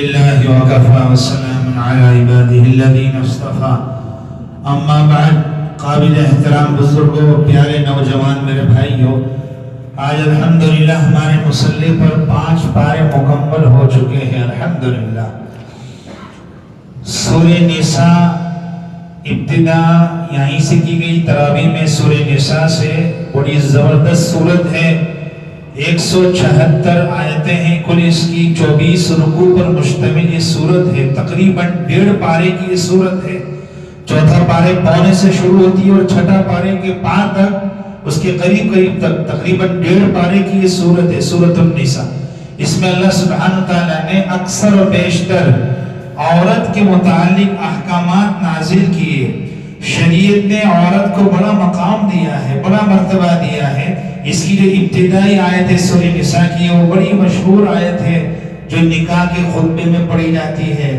اللہ وکفى وسلام علی عباده الذین اصطفى اما بعد قابل احترام بزرگوں پیارے نوجوان میرے بھائیوں، آج الحمدللہ ہمارے مصلی پر 5 پارے مکمل ہو چکے ہیں الحمدللہ۔ سورہ نساء ابتدا یہیں سے کی گئی، تراویح میں سورہ نساء سے بڑی زبردست سورت ہے، 176 آیتیں ہیں کل، اس کی 24 رکوع پر مشتمل یہ سورت ہے، تقریباً 1.5 پارے کی یہ سورت ہے۔ چوتھا پارے پونے سے شروع ہوتی ہے اور چھٹا پارے کے بعد تک اس کے قریب تک تقریباً 1.5 پارے کی یہ سورت ہے، سورۃ النساء۔ اس میں اللہ سبحانہ تعالیٰ نے اکثر و بیشتر عورت کے متعلق احکامات نازل کیے۔ شریعت نے عورت کو بڑا مقام دیا ہے، بڑا مرتبہ دیا ہے۔ اس کی جو ابتدائی آیت ہے سورہ نساء کی، وہ بڑی مشہور آیت ہے جو نکاح کے خطبے میں پڑھی جاتی ہے۔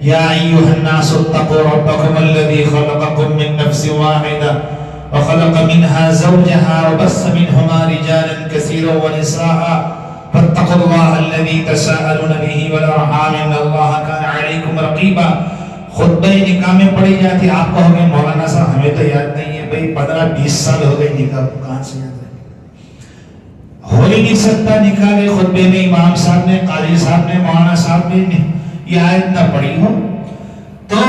یا ایھا الناس اتقوا ربکم الذی خلقکم من نفس واحدہ وخلق منها زوجها وبث منهما رجالا كثيرا ونساء فاتقوا الله الذي تساءلون به والارحام ان الله كان عليكم رقيبا۔ خطبہ نکاح میں پڑھی جاتی ہے۔ آپ کہو گے مولانا صاحب ہمیں تو یاد نہیں ہے، بھائی 15-20 سال ہو گئے نکاح، کہاں سے یاد ہے؟ ہو ہی نہیں سکتا نکاح کے خطبے میں امام صاحب نے، قاضی صاحب نے، مولانا صاحب نے یہ آیت نہ پڑھی ہو۔ تو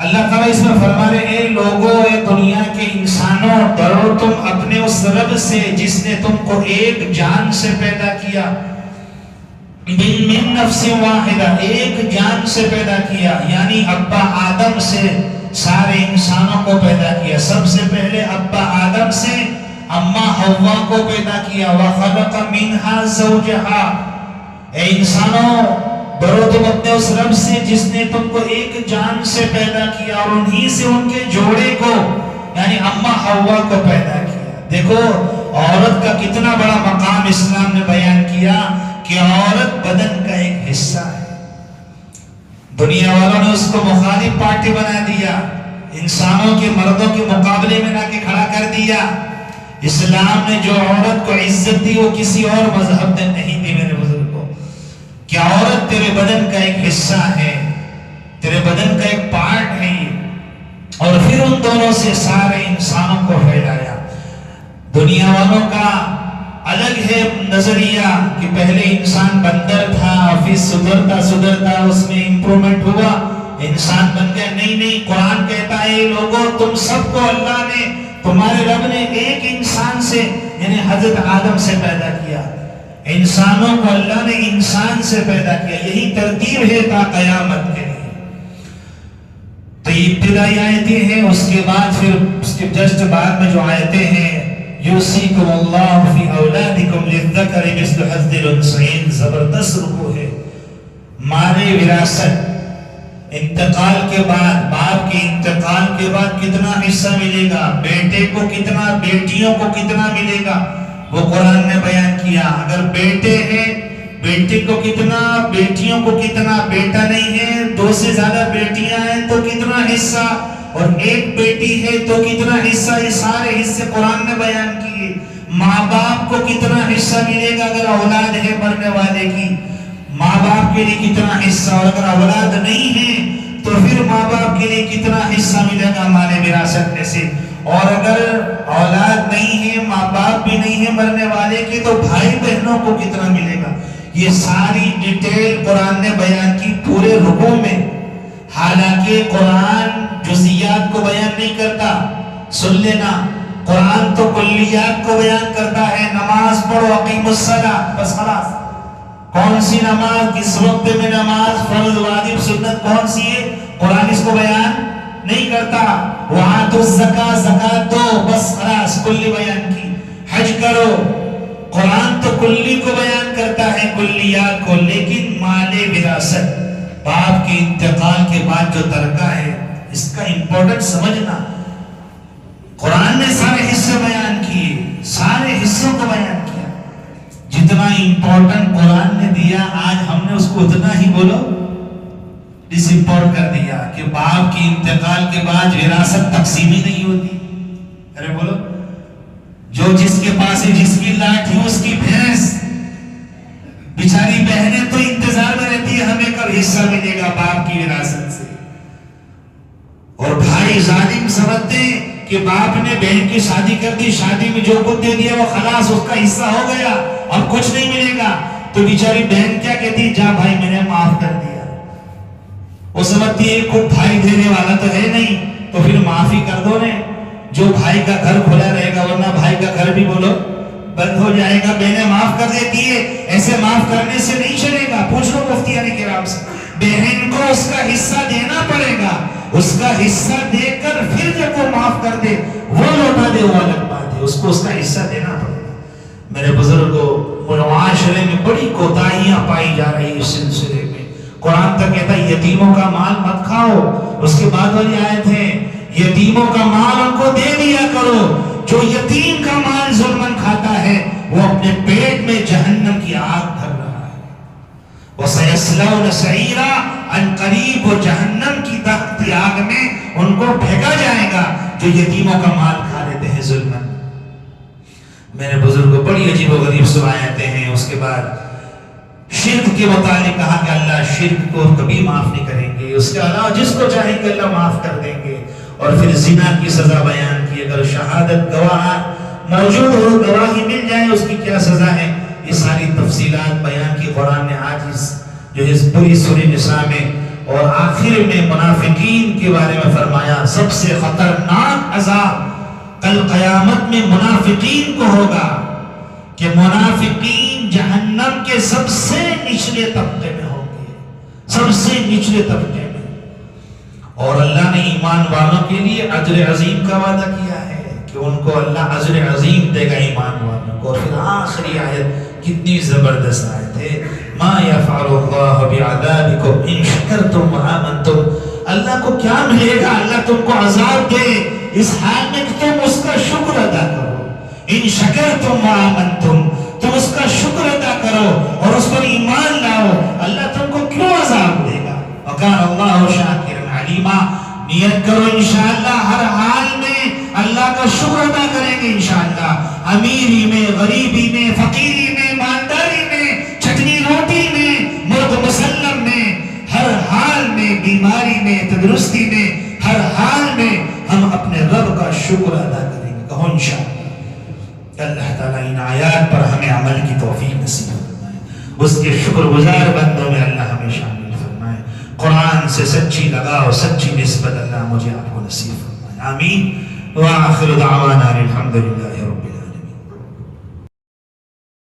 اللہ تعالیٰ اس میں فرما رہے اے لوگوں، اے دنیا کے انسانوں، ڈرو تم اپنے اس رب سے جس نے تم کو ایک جان سے پیدا کیا، من نفس واحدہ، ایک جان سے پیدا کیا، یعنی ابا آدم سے سارے انسانوں کو پیدا کیا۔ سب سے پہلے ابا آدم سے اماں حوا کو پیدا کیا۔ وَخَلَقَ مِنْهَا زَوْجَهَا، اے انسانوں ڈرو تم اپنے اس رب سے جس نے تم کو ایک جان سے پیدا کیا اور انہی سے ان کے جوڑے کو یعنی اماں حوا کو پیدا کیا۔ دیکھو عورت کا کتنا بڑا مقام اسلام نے بیان کیا کہ عورت بدن کا ایک حصہ ہے۔ دنیا والوں نے اس کو مخالف پارٹی بنا دیا، انسانوں کے مردوں کے مقابلے میں لا کے کھڑا کر دیا۔ اسلام نے جو عورت کو عزت دی وہ کسی اور مذہب نے نہیں دی میرے بزرگوں، کہ عورت تیرے بدن کا ایک حصہ ہے، تیرے بدن کا ایک پارٹ ہے، اور پھر ان دونوں سے سارے انسانوں کو پھیلایا۔ دنیا والوں کا الگ ہے نظریہ کہ پہلے انسان بندر تھا، پھر سدھرتا اس میں امپرومنٹ ہوا، انسان بن گیا۔ نہیں، قرآن کہتا ہے لوگوں تم سب کو اللہ نے، تمہارے رب نے ایک انسان سے یعنی حضرت آدم سے پیدا کیا۔ انسانوں کو اللہ نے انسان سے پیدا کیا، یہی ترتیب ہے تا قیامت کے لیے۔ تو یہ ابتدائی آیتیں ہیں، اس کے بعد پھر اس کے جسٹ بعد میں جو آیتیں ہیں یوصیکم اللہ فی اولادکم للذکر مثل حظ الانثیین، زبردست رکوع ہے۔ مارے وراثت، انتقال کے بعد، باپ کے انتقال کے بعد کتنا حصہ ملے گا، بیٹے کو کتنا، بیٹیوں کو کتنا ملے گا، وہ قرآن نے بیان کیا۔ اگر بیٹے ہیں بیٹے کو کتنا، بیٹیوں کو کتنا، بیٹا نہیں ہے 2 سے زیادہ بیٹیاں ہیں تو کتنا حصہ، اور ایک بیٹی ہے تو کتنا حصہ، یہ سارے حصے قرآن نے بیان کیے۔ ماں باپ کو کتنا حصہ ملے گا اگر اولاد ہے مرنے والے کی، ماں باپ کے لیے کتنا حصہ، اور اگر اولاد نہیں ہے تو پھر ماں باپ کے لیے کتنا حصہ ملے گا مال وراثت میں سے، اور اگر اولاد نہیں ہے، ماں باپ بھی نہیں ہے مرنے والے کے، تو بھائی بہنوں کو کتنا ملے گا۔ یہ ساری ڈیٹیل قرآن نے بیان کی پورے رکوع میں۔ حالانکہ قرآن جزئیات کو بیان نہیں کرتا، سن لینا، قرآن تو کلیات کو بیان کرتا ہے۔ نماز پڑھو، اقیموا الصلاۃ، بس خلاص۔ کون سی نماز، کس وقت میں نماز، فرض واجب سنت کون سی ہے، قرآن اس کو بیان نہیں کرتا۔ وآتوا الزکاۃ، زکات دو، بس خلاص، کلی بیان کی۔ حج کرو، قرآن تو کلی کو بیان کرتا ہے، کلیات کو، لیکن مال وراثت، باپ کے انتقال کے بعد جو ترکہ ہے، اس کا امپورٹنٹ سمجھنا۔ قرآن نے سارے حصے بیان کیے، سارے حصوں کو بیان کیا۔ جتنا امپورٹنٹ قرآن نے دیا، آج ہم نے اس کو اتنا ہی بولو ڈس امپورٹ کر دیا، کہ باپ کی انتقال کے بعد وراثت تقسیم ہی نہیں ہوتی۔ ارے بولو، جو جس کے پاس ہے، جس کی لاٹھی اس کی بھینس، بیچاری بہنیں تو انتظار انتظار میں رہتی ہے ہمیں کب حصہ ملے گا باپ کی وراثت سے. اور بھائی ظالم سمجھتے ہیں کہ باپ نے بہن کی شادی کر دی, شادی میں جو کچھ دے دیا وہ خلاص اس کا حصہ ہو گیا, اب کچھ نہیں ملے گا. تو بیچاری بہن کیا کہتی, جا بھائی میں نے معاف کر دیا. وہ سمجھتی ہے خود بھائی دینے والا تو ہے نہیں, تو پھر معافی کر دو نے, جو بھائی کا گھر کھلا رہے گا, ورنہ بھائی کا گھر بھی بولو بند ہو جائے گا. بہنیں معاف کر دیتی ہے, ایسے معاف کرنے سے نہیں چلے گا. پوچھ لو مفتیان کرام سے, بہن کو اس کا حصہ دینا پڑے گا, اس کا حصہ دے کر پھر جب وہ معاف کر دے وہ لوٹا دے, وہ الگ بات ہے, اس کو اس کا حصہ دینا پڑے گا. میرے بزرگوں, معاشرے میں بڑی کوتاہیاں پائی جا رہی اس سلسلے میں. قرآن تک کہتا ہے یتیموں کا مال مت کھاؤ, اس کے بعد والی آیت ہے یتیموں کا مال ان کو دے دیا کرو. جو یتیم کا مال ظلمن کھاتا ہے وہ اپنے پیٹ میں جہنم کی آگ بھر رہا ہے. وَسَيَصْلَوْنَ سَعِيرًا, ان قریب وہ جہنم کی داغتی آگ میں ان کو پھینکا جائے گا جو یتیموں کا مال کھا لیتے ہیں ظلمن. میرے بزرگوں, بڑی عجیب و غریب آیتیں ہیں. اس کے بعد شرک کے متعلق کہا کہ اللہ شرک کو کبھی معاف نہیں کریں گے, اس کے علاوہ جس کو چاہیں گے اللہ معاف کر دیں گے. اور پھر زنا کی سزا بیان کی, اگر شہادت گواہ موجود ہو, گواہی مل جائے, اس کی کیا سزا ہے, یہ ساری تفصیلات بیان کی قرآن نے آج اس پوری سورہ نساء میں. اور آخر میں منافقین کے بارے میں فرمایا سب سے خطرناک عذاب کل قیامت میں منافقین کو ہوگا, کہ منافقین جہنم کے سب سے نچلے طبقے میں ہوں گے, سب سے نچلے طبقے میں. اور اللہ نے ایمان والوں کے لیے اجر عظیم کا وعدہ کیا ہے کہ ان کو اللہ اجر عظیم دے گا ایمان والوں کو. اور پھر آخری آیت کتنی زبردست آیت ہے, ما یفعل اللہ بعذابکم ان شکرتم وآمنتم. اللہ کو کیا ملے گا, اللہ تم کو عذاب دے اس حال میں کہ تم اس کا شکر ادا کرو. ان شکرتم وآمنتم, تم اس کا شکر ادا کرو اور اس پر ایمان لاؤ, اللہ تم کو کیوں عذاب دے گا. وکان اللہ شاکرا علیما, نیت کرو انشاءاللہ ہر حال میں اللہ کا شکر ادا کریں گے انشاءاللہ. امیری میں, غریبی میں, فقیری میں, مالداری میں, چٹنی روٹی میں, مرد مسلم میں, ہر حال میں, بیماری میں, تندرستی میں, ہر حال میں ہم اپنے رب کا شکر ادا کریں گے. کہو انشاءاللہ. اللہ تعالیٰ ان آیات پر ہمیں عمل کی توفیق نصیب فرمائے, اس کے شکر گزار بندوں میں اللہ ہمیں شامل فرمائے. قرآن سے سچی لگاؤ, سچی نسبت اللہ مجھے آپ کو نصیب فرمائے. آمین. وآخر دعوانا الحمدللہ.